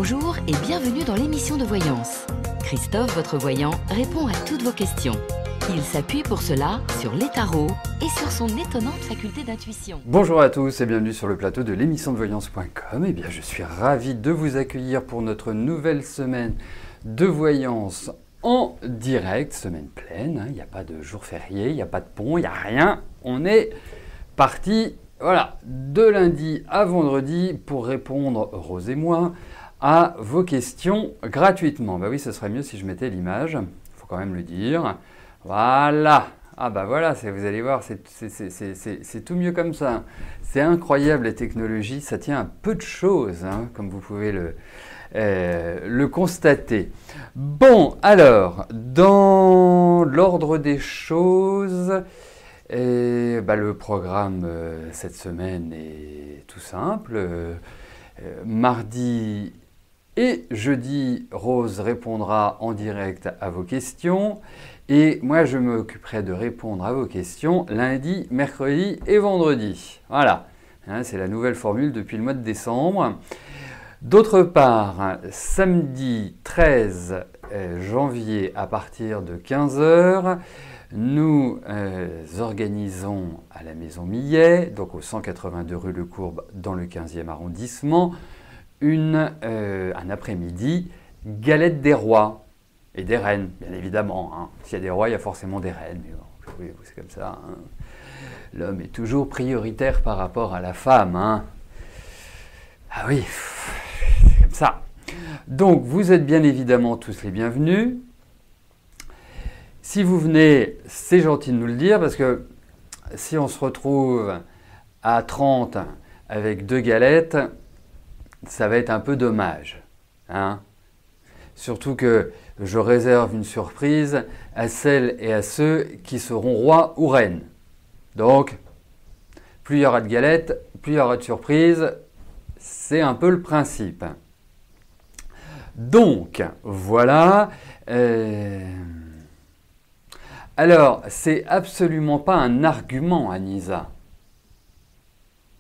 Bonjour et bienvenue dans l'émission de voyance. Christophe, votre voyant, répond à toutes vos questions. Il s'appuie pour cela sur les tarots et sur son étonnante faculté d'intuition. Bonjour à tous et bienvenue sur le plateau de l'émission de voyance.com. Eh bien, je suis ravi de vous accueillir pour notre nouvelle semaine de voyance en direct, semaine pleine. Il n'y a pas de jour férié, il n'y a pas de pont, il n'y a rien. On est parti, voilà, de lundi à vendredi pour répondre, Rose et moi, à vos questions gratuitement. Bah oui, ce serait mieux si je mettais l'image, il faut quand même le dire. Voilà. Ah bah voilà, vous allez voir, c'est tout mieux comme ça. C'est incroyable la technologie, ça tient à peu de choses, hein, comme vous pouvez le constater. Bon, alors, dans l'ordre des choses, le programme cette semaine est tout simple. Mardi et jeudi, Rose répondra en direct à vos questions. Et moi, je m'occuperai de répondre à vos questions lundi, mercredi et vendredi. Voilà, hein, c'est la nouvelle formule depuis le mois de décembre. D'autre part, samedi 13 janvier à partir de 15h, nous organisons à la Maison Millet, donc au 182 rue Le Courbe dans le 15e arrondissement, un après-midi galette des rois et des reines, bien évidemment. Hein. S'il y a des rois, il y a forcément des reines, mais bon, oui, c'est comme ça. Hein. L'homme est toujours prioritaire par rapport à la femme. Hein. Ah oui, c'est comme ça. Donc, vous êtes bien évidemment tous les bienvenus. Si vous venez, c'est gentil de nous le dire, parce que si on se retrouve à 30 avec 2 galettes, ça va être un peu dommage. Hein. Surtout que je réserve une surprise à celles et à ceux qui seront rois ou reines. Donc, plus il y aura de galettes, plus il y aura de surprises. C'est un peu le principe. Donc, voilà. Alors, c'est absolument pas un argument, Anissa.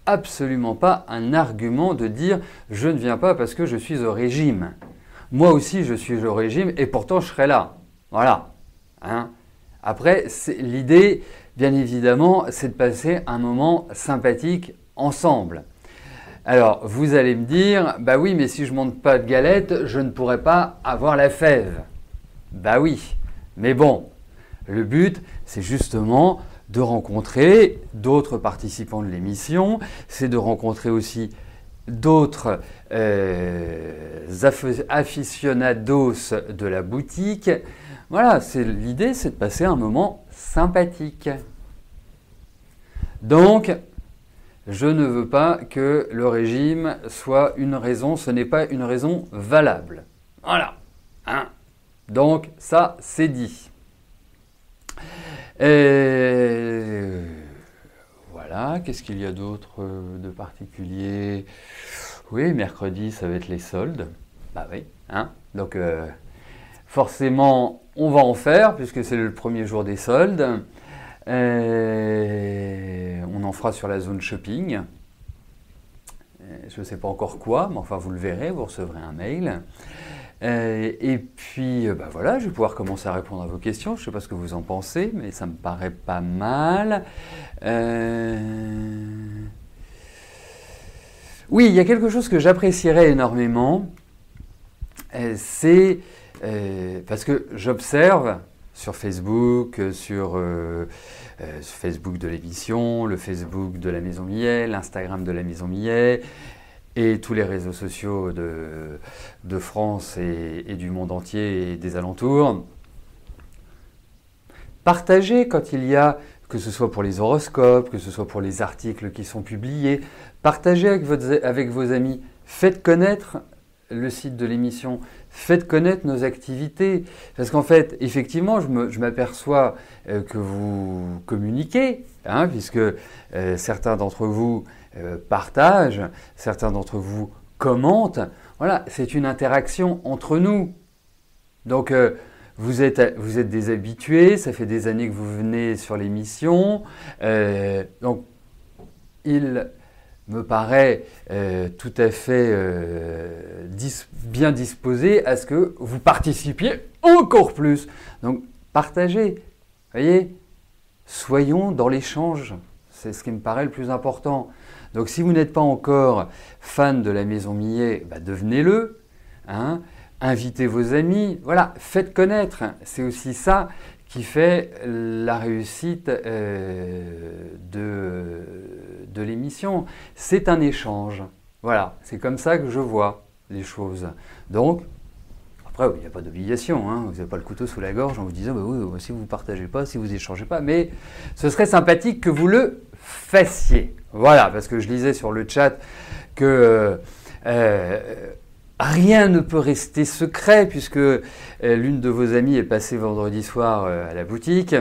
Absolument pas un argument de dire « je ne viens pas parce que je suis au régime ». Moi aussi, je suis au régime et pourtant, je serai là. Voilà. Hein. Après, l'idée, bien évidemment, c'est de passer un moment sympathique ensemble. Alors, vous allez me dire, bah oui, mais si je ne monte pas de galette, je ne pourrai pas avoir la fève. Bah oui, mais bon, le but, c'est justement de rencontrer d'autres participants de l'émission, c'est de rencontrer aussi d'autres aficionados de la boutique. Voilà, l'idée, c'est de passer un moment sympathique. Donc, je ne veux pas que le régime soit une raison, ce n'est pas une raison valable. Voilà. Hein. Donc, ça, c'est dit. Voilà, qu'est-ce qu'il y a d'autre de particulier? Oui, mercredi, ça va être les soldes. Bah oui, hein. Donc, forcément, on va en faire, puisque c'est le premier jour des soldes. On en fera sur la zone shopping. Je ne sais pas encore quoi, mais enfin, vous le verrez, vous recevrez un mail. Et puis, voilà, je vais pouvoir commencer à répondre à vos questions. Je ne sais pas ce que vous en pensez, mais ça me paraît pas mal. Oui, il y a quelque chose que j'apprécierais énormément. C'est parce que j'observe sur Facebook, sur Facebook de l'émission, le Facebook de la Maison Millet, l'Instagram de la Maison Millet, et tous les réseaux sociaux de France et du monde entier et des alentours. Partagez quand il y a, que ce soit pour les horoscopes, que ce soit pour les articles qui sont publiés, partagez avec vos amis, faites connaître le site de l'émission, faites connaître nos activités. Parce qu'en fait, effectivement, je m'aperçois que vous communiquez, hein, puisque certains d'entre vous partagent, certains d'entre vous commentent. Voilà, c'est une interaction entre nous. Donc, vous êtes des habitués, ça fait des années que vous venez sur l'émission. Donc, il me paraît tout à fait bien disposé à ce que vous participiez encore plus. Donc, partagez, voyez, soyons dans l'échange, c'est ce qui me paraît le plus important. Donc, si vous n'êtes pas encore fan de la Maison Millet, bah, devenez-le, hein. Invitez vos amis, voilà, faites connaître. C'est aussi ça qui fait la réussite de l'émission. C'est un échange. Voilà, c'est comme ça que je vois les choses. Donc, après, il n'y a pas d'obligation, hein. Vous n'avez pas le couteau sous la gorge en vous disant bah oui, si vous ne partagez pas, si vous n'échangez pas, mais ce serait sympathique que vous le fassiez. Voilà, parce que je lisais sur le chat que rien ne peut rester secret puisque l'une de vos amies est passée vendredi soir à la boutique.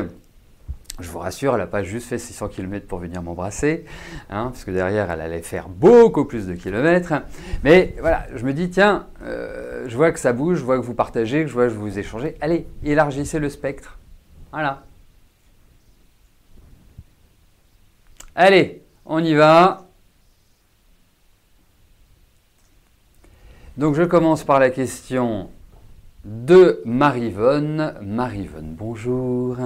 Je vous rassure, elle n'a pas juste fait 600 km pour venir m'embrasser, hein, parce que derrière, elle allait faire beaucoup plus de kilomètres. Mais voilà, je me dis, tiens, je vois que ça bouge, je vois que vous partagez, je vois que vous échangez. Allez, élargissez le spectre. Voilà. Allez, on y va. Donc je commence par la question de Marivonne. Marivonne, bonjour.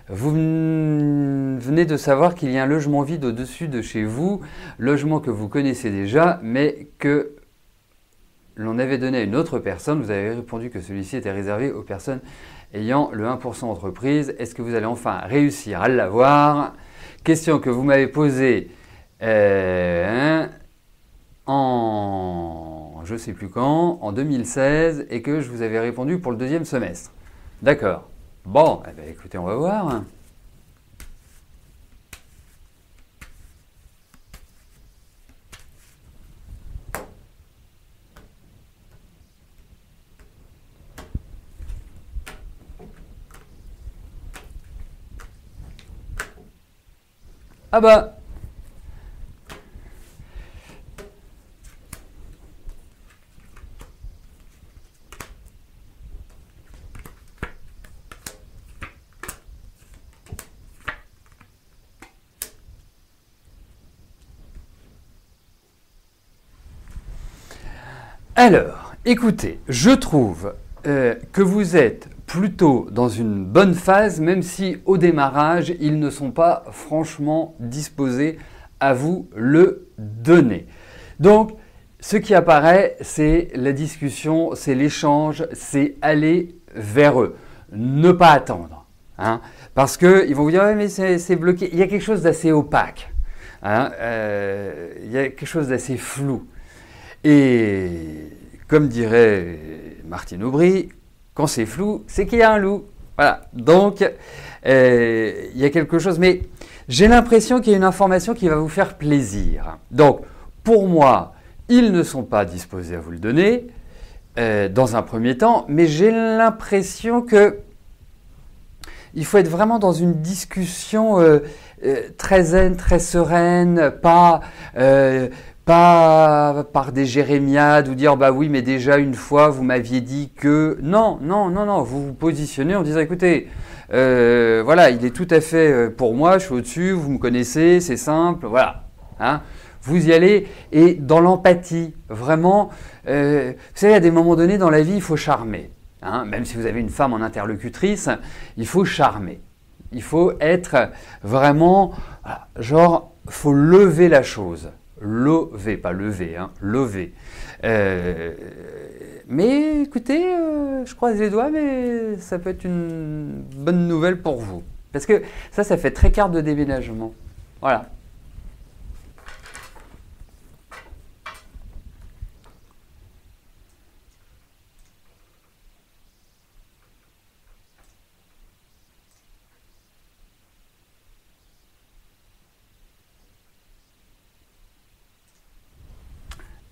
Vous venez de savoir qu'il y a un logement vide au-dessus de chez vous, logement que vous connaissez déjà, mais que l'on avait donné à une autre personne. Vous avez répondu que celui-ci était réservé aux personnes ayant le 1% entreprise. Est-ce que vous allez enfin réussir à l'avoir? Question que vous m'avez posée je ne sais plus quand, en 2016, et que je vous avais répondu pour le deuxième semestre. D'accord. Bon, eh bien, écoutez, on va voir. Ah bah alors, écoutez, je trouve que vous êtes plutôt dans une bonne phase, même si au démarrage, ils ne sont pas franchement disposés à vous le donner. Donc, ce qui apparaît, c'est la discussion, c'est l'échange, c'est aller vers eux. Ne pas attendre. Hein, parce qu'ils vont vous dire, ouais, mais c'est bloqué. Il y a quelque chose d'assez opaque. Hein, il y a quelque chose d'assez flou. Et comme dirait Martine Aubry, quand c'est flou, c'est qu'il y a un loup. Voilà. Donc, il y a quelque chose. Mais j'ai l'impression qu'il y a une information qui va vous faire plaisir. Donc, pour moi, ils ne sont pas disposés à vous le donner dans un premier temps, mais j'ai l'impression que il faut être vraiment dans une discussion très zen, très sereine, pas par des jérémiades ou dire bah oui mais déjà une fois vous m'aviez dit que non, vous vous positionnez en disant écoutez voilà il est tout à fait pour moi, je suis au-dessus, vous me connaissez, c'est simple, voilà. Hein, vous y allez et dans l'empathie, vraiment, vous savez à des moments donnés dans la vie il faut charmer. Hein, même si vous avez une femme en interlocutrice, il faut charmer. Il faut être vraiment, genre, faut lever la chose. Lever, pas lever, hein, lever. Mais écoutez, je croise les doigts, mais ça peut être une bonne nouvelle pour vous. Parce que ça fait très carte de déménagement. Voilà.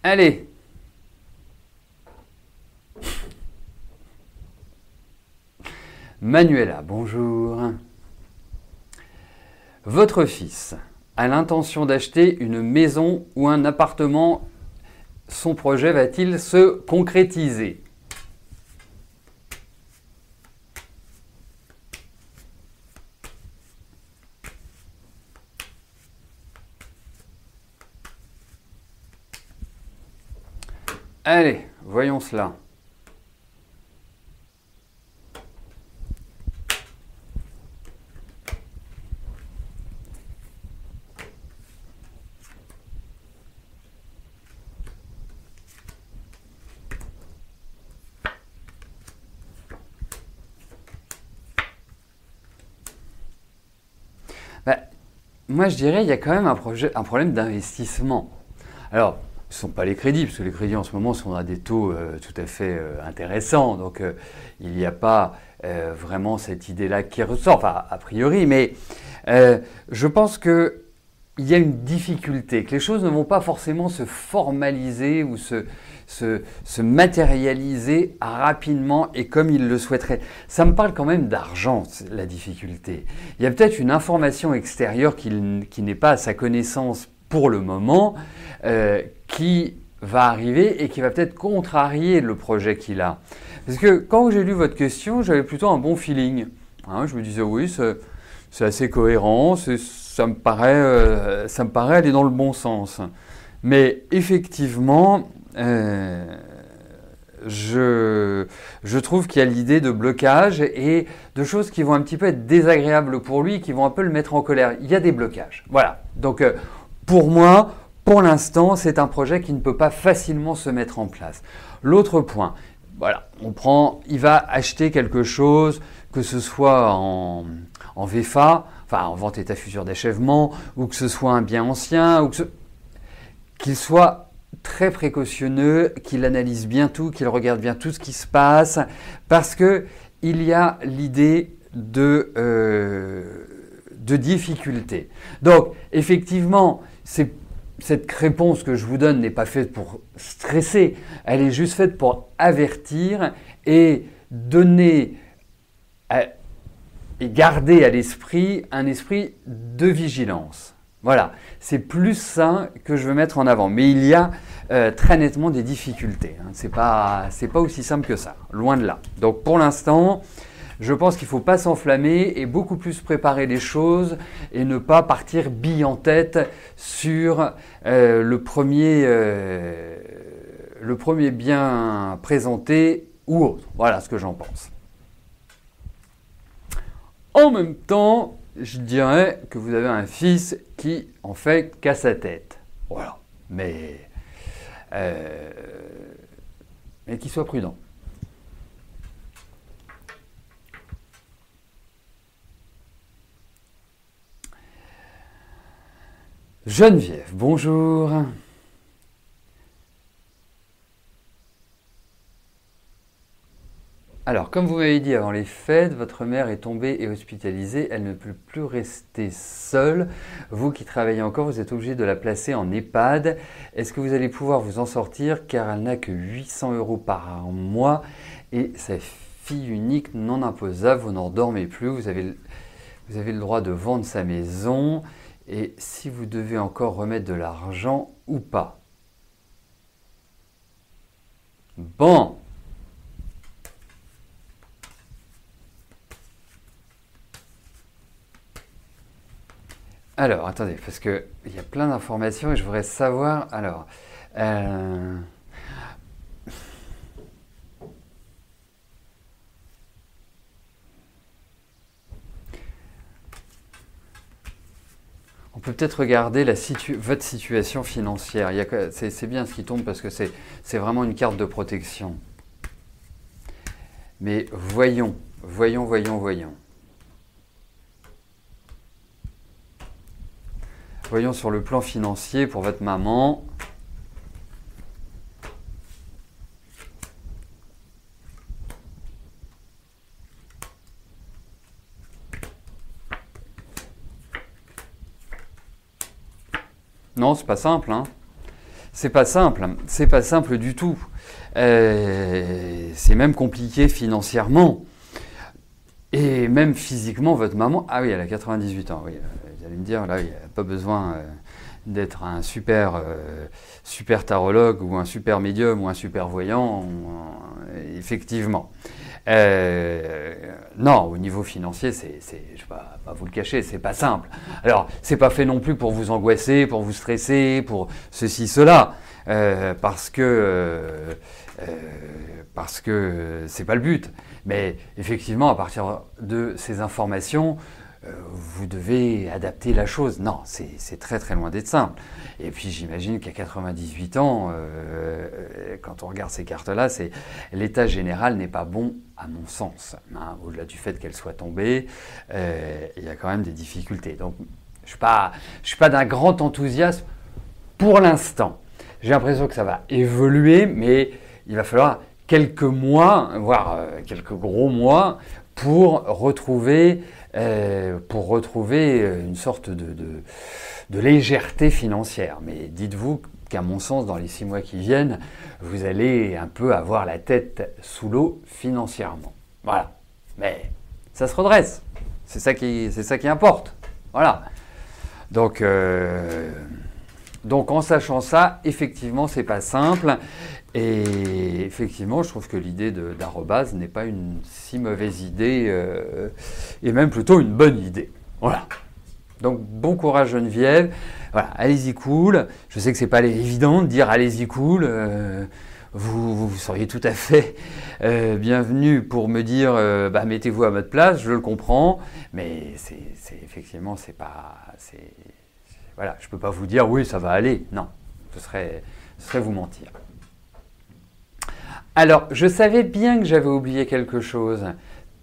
Allez. Manuela, bonjour. Votre fils a l'intention d'acheter une maison ou un appartement. Son projet va-t-il se concrétiser? Allez, voyons cela. Moi, je dirais qu'il y a quand même un problème d'investissement. Alors, ce ne sont pas les crédits, parce que les crédits en ce moment sont à des taux tout à fait intéressants. Donc, il n'y a pas vraiment cette idée-là qui ressort, enfin, a priori. Mais je pense qu'il y a une difficulté, que les choses ne vont pas forcément se formaliser ou se matérialiser rapidement et comme il le souhaiterait. Ça me parle quand même d'argent, la difficulté. Il y a peut-être une information extérieure qui n'est pas à sa connaissance pour le moment, qui va arriver et qui va peut-être contrarier le projet qu'il a. Parce que quand j'ai lu votre question, j'avais plutôt un bon feeling. Hein, je me disais oui, c'est assez cohérent, ça me paraît aller dans le bon sens. Mais effectivement, je trouve qu'il y a l'idée de blocage et de choses qui vont un petit peu être désagréables pour lui, qui vont un peu le mettre en colère. Il y a des blocages. Voilà. Donc, pour moi, pour l'instant, c'est un projet qui ne peut pas facilement se mettre en place. L'autre point, voilà, il va acheter quelque chose, que ce soit en VFA, enfin en vente état futur d'achèvement, ou que ce soit un bien ancien, ou qu'il soit très précautionneux, qu'il analyse bien tout, qu'il regarde bien tout ce qui se passe, parce qu'il y a l'idée de difficulté. Donc, effectivement, cette réponse que je vous donne n'est pas faite pour stresser, elle est juste faite pour avertir et donner et garder à l'esprit un esprit de vigilance. Voilà, c'est plus ça que je veux mettre en avant. Mais il y a très nettement des difficultés. Hein. C'est pas aussi simple que ça, loin de là. Donc pour l'instant, je pense qu'il ne faut pas s'enflammer et beaucoup plus préparer les choses et ne pas partir bille en tête sur le premier bien présenté ou autre. Voilà ce que j'en pense. En même temps, je dirais que vous avez un fils qui, en fait, casse sa tête. Voilà. Mais qu'il soit prudent. Geneviève, bonjour. Alors, comme vous m'avez dit avant les fêtes, votre mère est tombée et hospitalisée, elle ne peut plus rester seule. Vous qui travaillez encore, vous êtes obligé de la placer en EHPAD. Est-ce que vous allez pouvoir vous en sortir car elle n'a que 800 € par mois et sa fille unique non imposable, vous n'en dormez plus, vous avez le droit de vendre sa maison et si vous devez encore remettre de l'argent ou pas. Bon. Alors, attendez, parce qu'il y a plein d'informations et je voudrais savoir. Alors, on peut peut-être regarder votre situation financière. C'est bien ce qui tombe parce que c'est vraiment une carte de protection. Mais voyons. Voyons sur le plan financier pour votre maman. Non, c'est pas simple, hein. C'est pas simple du tout. C'est même compliqué financièrement. Et même physiquement, votre maman... Ah oui, elle a 98 ans, oui. Vous allez me dire, là, il n'y a pas besoin d'être un super tarologue ou un super médium ou un super voyant, effectivement. Non, au niveau financier, je ne vais pas vous le cacher, c'est pas simple. Alors, c'est pas fait non plus pour vous angoisser, pour vous stresser, pour ceci, cela, parce que c'est pas le but. Mais effectivement, à partir de ces informations, vous devez adapter la chose. Non, c'est très très loin d'être simple. Et puis j'imagine qu'à 98 ans, quand on regarde ces cartes-là, l'état général n'est pas bon à mon sens. Hein. Au-delà du fait qu'elle soit tombée, il y a quand même des difficultés. Donc je suis pas d'un grand enthousiasme pour l'instant. J'ai l'impression que ça va évoluer, mais il va falloir quelques mois, voire quelques gros mois, pour retrouver une sorte de légèreté financière. Mais dites-vous qu'à mon sens, dans les 6 mois qui viennent, vous allez un peu avoir la tête sous l'eau financièrement. Voilà. Mais ça se redresse. C'est ça qui importe. Voilà. Donc en sachant ça, effectivement, c'est pas simple. Et effectivement, je trouve que l'idée d'arrobase n'est pas une si mauvaise idée, et même plutôt une bonne idée. Voilà. Donc bon courage Geneviève. Voilà, allez-y cool. Je sais que c'est pas évident de dire allez-y cool. Vous seriez tout à fait bienvenu pour me dire mettez-vous à votre place. Je le comprends, mais effectivement voilà, je peux pas vous dire oui ça va aller. Non, ce serait vous mentir. Alors, je savais bien que j'avais oublié quelque chose.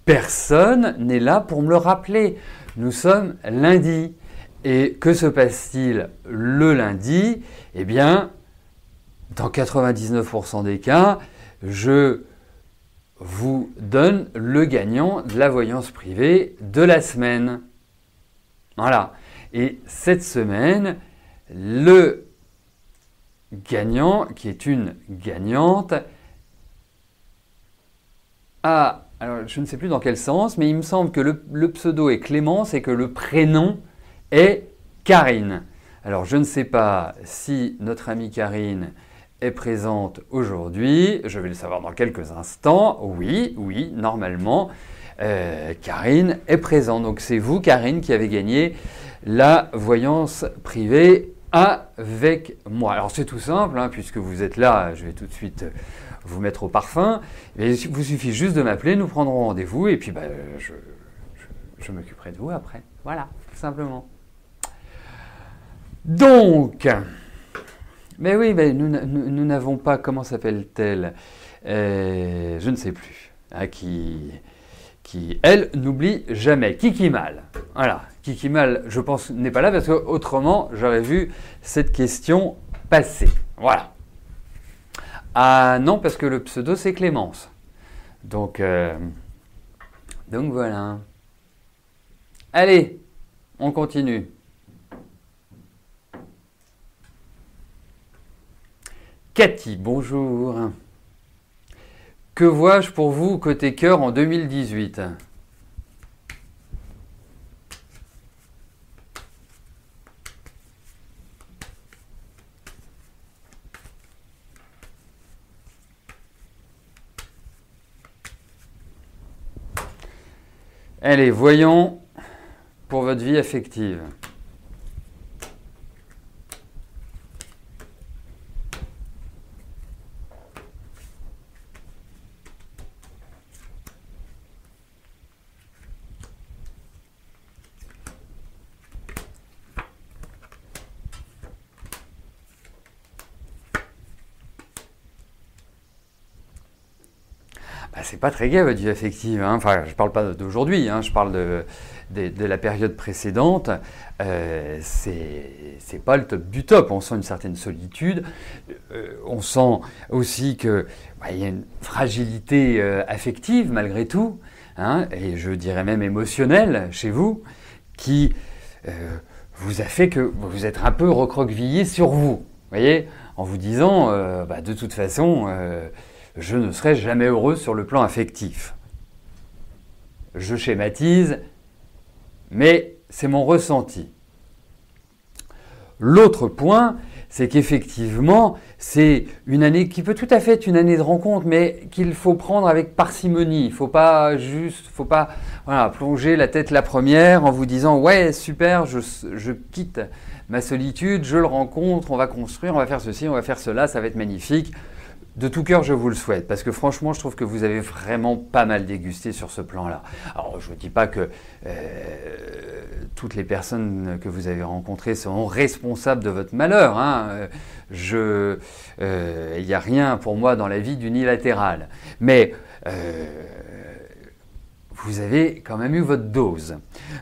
Personne n'est là pour me le rappeler. Nous sommes lundi. Et que se passe-t-il le lundi? Eh bien, dans 99% des cas, je vous donne le gagnant de la voyance privée de la semaine. Voilà. Et cette semaine, le gagnant, qui est une gagnante, alors je ne sais plus dans quel sens, mais il me semble que le pseudo est Clémence et que le prénom est Karine. Alors je ne sais pas si notre amie Karine est présente aujourd'hui, je vais le savoir dans quelques instants. Oui, normalement, Karine est présente. Donc c'est vous, Karine, qui avez gagné la voyance privée avec moi. Alors c'est tout simple, hein, puisque vous êtes là, je vais tout de suite vous mettre au parfum. Et il vous suffit juste de m'appeler, nous prendrons rendez-vous et puis je m'occuperai de vous après. Voilà, tout simplement. Donc, mais oui, nous n'avons pas, comment s'appelle-t-elle, je ne sais plus, hein, qui elle, n'oublie jamais. Kiki Mal. Voilà, Kiki Mal, je pense, n'est pas là parce qu'autrement, j'aurais vu cette question passer. Voilà. Ah non, parce que le pseudo, c'est Clémence. Donc voilà. Allez, on continue. Cathy, bonjour. Que vois-je pour vous côté cœur en 2018 ? Allez, voyons pour votre vie affective. C'est pas très gai votre vie affective, hein. Enfin, je parle pas d'aujourd'hui, hein. Je parle de la période précédente. C'est pas le top du top. On sent une certaine solitude. On sent aussi que il y a une fragilité affective malgré tout, hein, et je dirais même émotionnelle chez vous, qui vous a fait que vous êtes un peu recroquevillé sur vous, voyez, en vous disant de toute façon. Je ne serai jamais heureux sur le plan affectif. Je schématise, mais c'est mon ressenti. L'autre point, c'est qu'effectivement, c'est une année qui peut tout à fait être une année de rencontre, mais qu'il faut prendre avec parcimonie. Il ne faut pas voilà, plonger la tête la première en vous disant « Ouais, super, je quitte ma solitude, je le rencontre, on va construire, on va faire ceci, on va faire cela, ça va être magnifique ». De tout cœur, je vous le souhaite, parce que franchement, je trouve que vous avez vraiment pas mal dégusté sur ce plan-là. Alors, je ne dis pas que toutes les personnes que vous avez rencontrées seront responsables de votre malheur. Hein. Il n'y a rien pour moi dans la vie d'unilatéral. Mais vous avez quand même eu votre dose.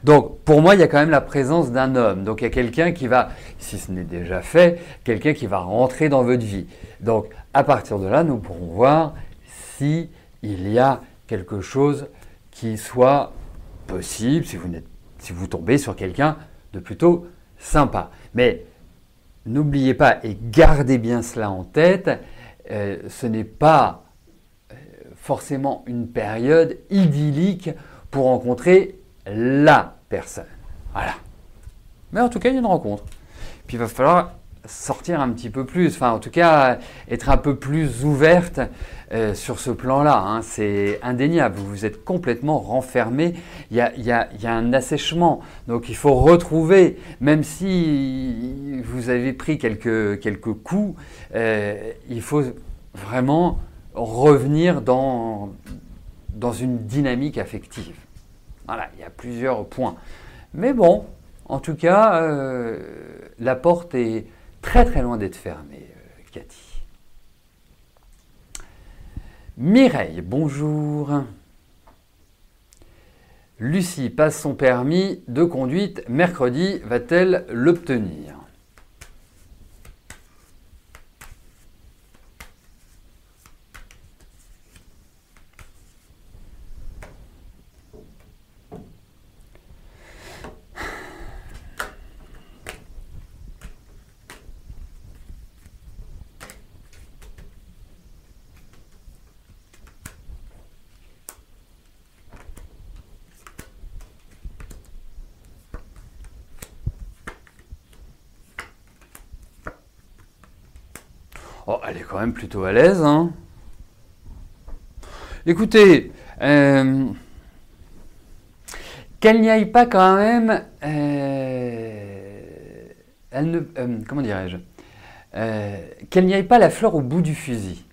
Donc, pour moi, il y a quand même la présence d'un homme. Donc, il y a quelqu'un qui va, si ce n'est déjà fait, quelqu'un qui va rentrer dans votre vie. Donc, à partir de là, nous pourrons voir s'il y a quelque chose qui soit possible, si vous tombez sur quelqu'un de plutôt sympa. Mais n'oubliez pas et gardez bien cela en tête, ce n'est pas forcément une période idyllique pour rencontrer la personne. Voilà. Mais en tout cas, il y a une rencontre. Puis il va falloir sortir un petit peu plus, enfin en tout cas être un peu plus ouverte sur ce plan-là. Hein. C'est indéniable, vous êtes complètement renfermé, il y a un assèchement. Donc il faut retrouver, même si vous avez pris quelques coups, il faut vraiment revenir dans une dynamique affective. Voilà, il y a plusieurs points. Mais bon, en tout cas, la porte est très très loin d'être fermée, Cathy. Mireille, bonjour. Lucie passe son permis de conduite mercredi, va-t-elle l'obtenir ? Oh, elle est quand même plutôt à l'aise, hein. Écoutez, qu'elle n'y aille pas quand même, comment dirais-je, qu'elle n'y aille pas la fleur au bout du fusil.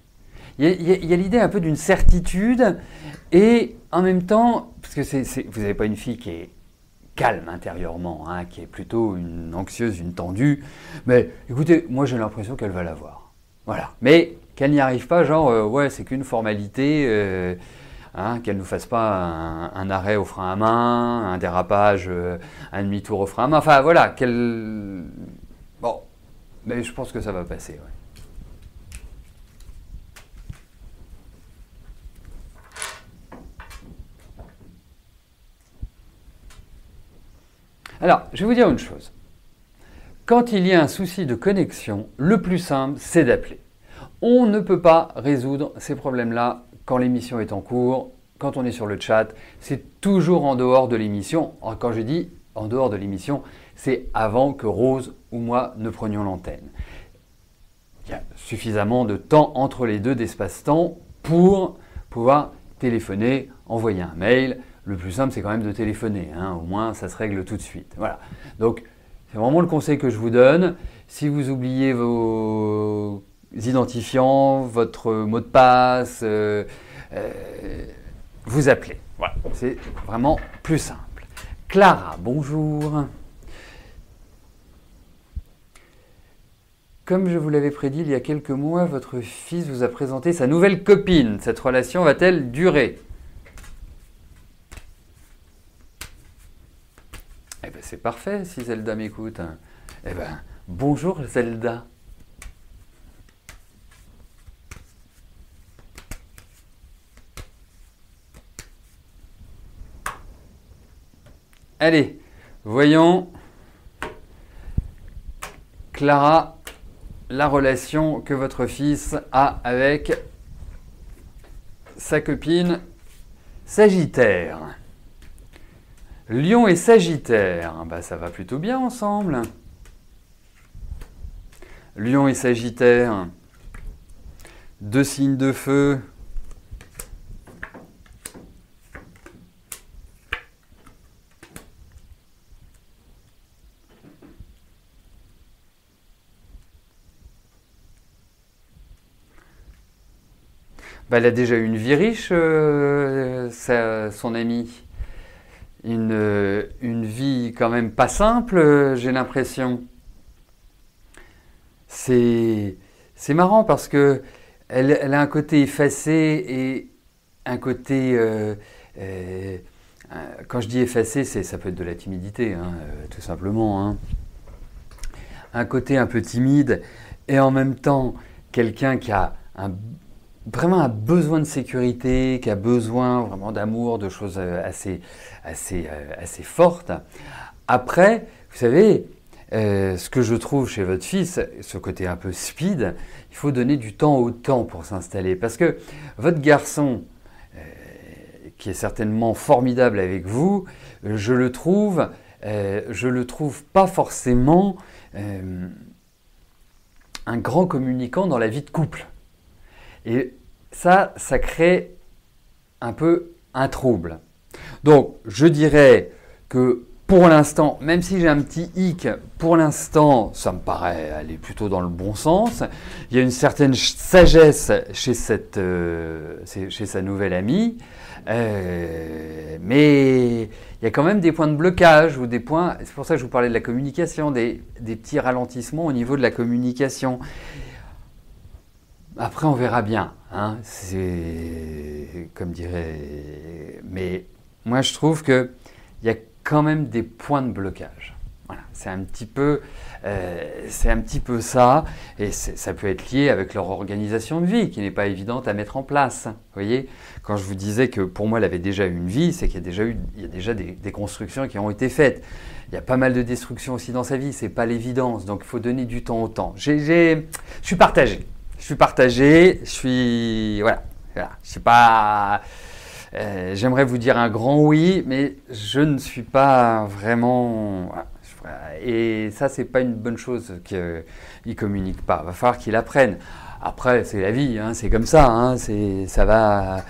Il y a l'idée un peu d'une certitude et en même temps, parce que vous n'avez pas une fille qui est calme intérieurement, hein, qui est plutôt une anxieuse, une tendue, mais écoutez, moi j'ai l'impression qu'elle va l'avoir. Voilà, mais qu'elle n'y arrive pas, genre, ouais, c'est qu'une formalité, hein, qu'elle ne nous fasse pas un arrêt au frein à main, un dérapage, un demi-tour au frein à main, enfin voilà, qu'elle... Bon, mais je pense que ça va passer, ouais. Alors, je vais vous dire une chose. Quand il y a un souci de connexion, le plus simple, c'est d'appeler. On ne peut pas résoudre ces problèmes-là quand l'émission est en cours, quand on est sur le chat. C'est toujours en dehors de l'émission. Quand je dis en dehors de l'émission, c'est avant que Rose ou moi ne prenions l'antenne. Il y a suffisamment de temps entre les deux, d'espace-temps, pour pouvoir téléphoner, envoyer un mail. Le plus simple, c'est quand même de téléphoner, hein. Au moins, ça se règle tout de suite. Voilà. Donc, c'est vraiment le conseil que je vous donne. Si vous oubliez vos identifiants, votre mot de passe, vous appelez. Voilà, c'est vraiment plus simple. Clara, bonjour. Comme je vous l'avais prédit il y a quelques mois, votre fils vous a présenté sa nouvelle copine. Cette relation va-t-elle durer ? Eh bien, c'est parfait si Zelda m'écoute. Eh bien, bonjour Zelda. Allez, voyons, Clara, la relation que votre fils a avec sa copine Sagittaire. Lion et Sagittaire, bah ça va plutôt bien ensemble. Lion et Sagittaire, deux signes de feu. Bah, elle a déjà eu une vie riche, son amie. Une vie quand même pas simple, j'ai l'impression. C'est marrant parce que elle a un côté effacé et un côté... quand je dis effacé, ça peut être de la timidité, hein, tout simplement. Hein. Un côté un peu timide et en même temps quelqu'un qui a vraiment un besoin de sécurité, qui a besoin vraiment d'amour, de choses assez fortes. Après, vous savez, ce que je trouve chez votre fils, ce côté un peu speed, il faut donner du temps au temps pour s'installer. Parce que votre garçon, qui est certainement formidable avec vous, je le trouve pas forcément un grand communicant dans la vie de couple. Et ça crée un peu un trouble. Donc, je dirais que pour l'instant, même si j'ai un petit hic, pour l'instant, ça me paraît aller plutôt dans le bon sens. Il y a une certaine sagesse chez sa nouvelle amie, mais il y a quand même des points de blocage ou des points, c'est pour ça que je vous parlais de la communication, des petits ralentissements au niveau de la communication. Après, on verra bien, hein, c'est comme dirait. Mais moi, je trouve qu'il y a quand même des points de blocage. Voilà, c'est un petit peu ça, et ça peut être lié avec leur organisation de vie, qui n'est pas évidente à mettre en place. Vous voyez, quand je vous disais que pour moi, elle avait déjà eu une vie, c'est qu'il y a déjà des constructions qui ont été faites. Il y a pas mal de destruction aussi dans sa vie, c'est pas l'évidence, donc il faut donner du temps au temps. Je suis partagé. Voilà. Je sais pas. J'aimerais vous dire un grand oui, mais je ne suis pas vraiment. Voilà. Et ça, c'est pas une bonne chose qu'il communique pas. Il va falloir qu'il apprenne. Après, c'est la vie, hein, c'est comme ça. Hein, ça va.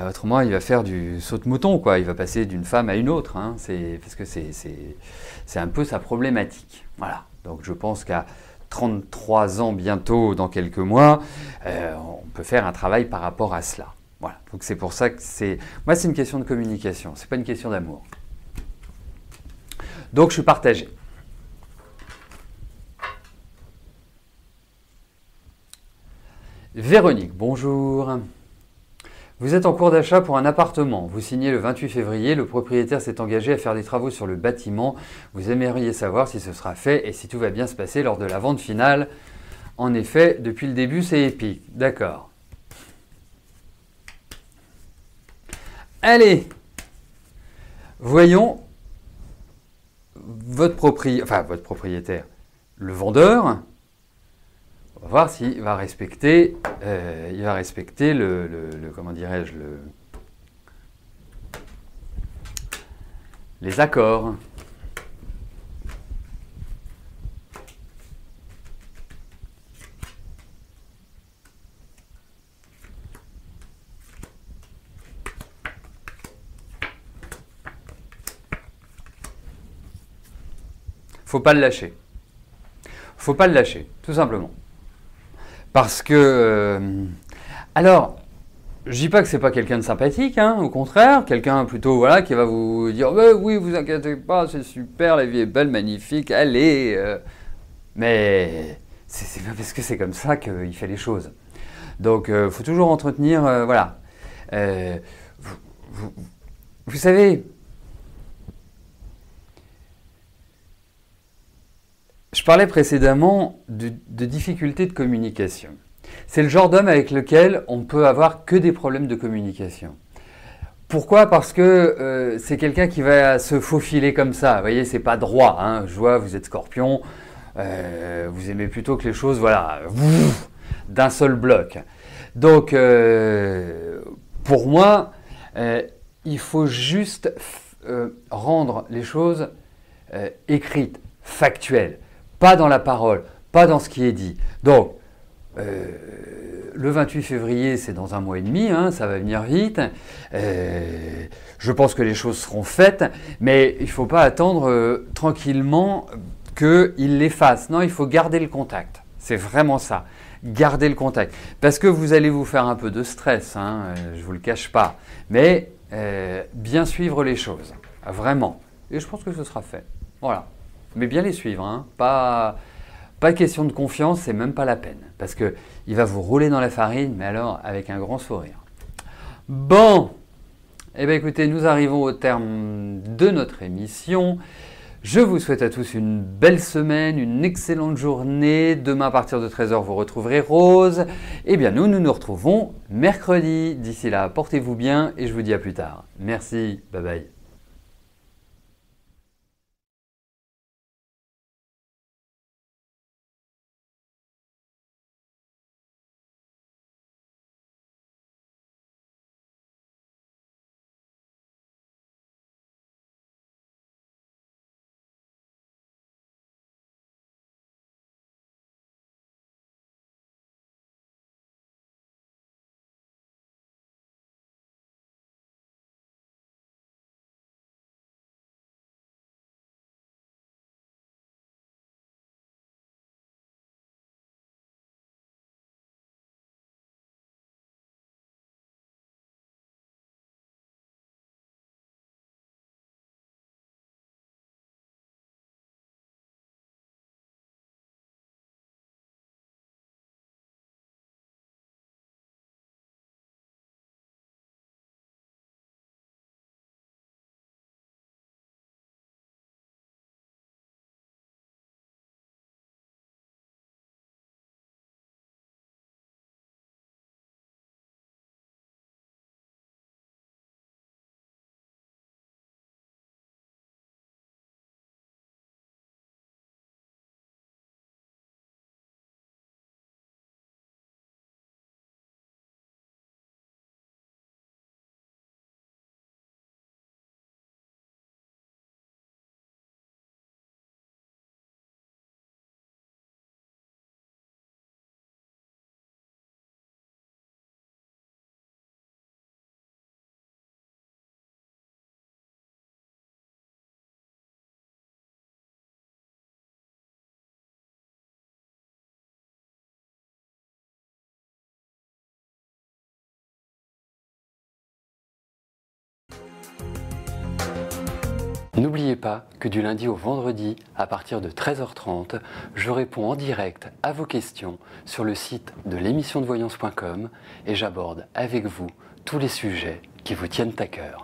Autrement, il va faire du saute-mouton, quoi. Il va passer d'une femme à une autre. Hein, parce que c'est un peu sa problématique. Voilà. Donc, je pense qu'à 33 ans bientôt, dans quelques mois, on peut faire un travail par rapport à cela. Voilà. Donc c'est pour ça que moi, c'est une question de communication, c'est pas une question d'amour. Donc je suis partagé. Véronique, bonjour. Vous êtes en cours d'achat pour un appartement. Vous signez le 28 février. Le propriétaire s'est engagé à faire des travaux sur le bâtiment. Vous aimeriez savoir si ce sera fait et si tout va bien se passer lors de la vente finale. En effet, depuis le début, c'est épique. D'accord. Allez, voyons votre propriétaire, le vendeur. On va voir s'il va respecter, comment dirais-je, les accords. Faut pas le lâcher. Faut pas le lâcher, tout simplement. Parce que, alors, je dis pas que c'est pas quelqu'un de sympathique, hein, au contraire, quelqu'un plutôt, voilà, qui va vous dire, oui, vous inquiétez pas, c'est super, la vie est belle, magnifique, allez. Mais c'est pas parce que c'est comme ça qu'il fait les choses. Donc, faut toujours entretenir, voilà. Vous savez. Je parlais précédemment de difficultés de communication. C'est le genre d'homme avec lequel on peut avoir que des problèmes de communication. Pourquoi ? Parce que c'est quelqu'un qui va se faufiler comme ça. Vous voyez, c'est pas droit. Hein. Je vois, vous êtes Scorpion, vous aimez plutôt que les choses, voilà, d'un seul bloc. Donc, pour moi, il faut juste rendre les choses écrites, factuelles. Pas dans la parole, pas dans ce qui est dit. Donc, le 28 février, c'est dans un mois et demi, hein, ça va venir vite. Je pense que les choses seront faites, mais il ne faut pas attendre tranquillement qu'il les fasse. Non, il faut garder le contact. C'est vraiment ça. Garder le contact. Parce que vous allez vous faire un peu de stress, hein, je ne vous le cache pas. Mais bien suivre les choses. Vraiment. Et je pense que ce sera fait. Voilà. Mais bien les suivre. Hein. Pas question de confiance, c'est même pas la peine. Parce qu'il va vous rouler dans la farine, mais alors avec un grand sourire. Bon. Eh bien écoutez, nous arrivons au terme de notre émission. Je vous souhaite à tous une belle semaine, une excellente journée. Demain à partir de 13 h, vous retrouverez Rose. Eh bien nous nous retrouvons mercredi. D'ici là, portez-vous bien et je vous dis à plus tard. Merci, bye bye. N'oubliez pas que du lundi au vendredi, à partir de 13 h 30, je réponds en direct à vos questions sur le site de l'émissiondevoyance.com et j'aborde avec vous tous les sujets qui vous tiennent à cœur.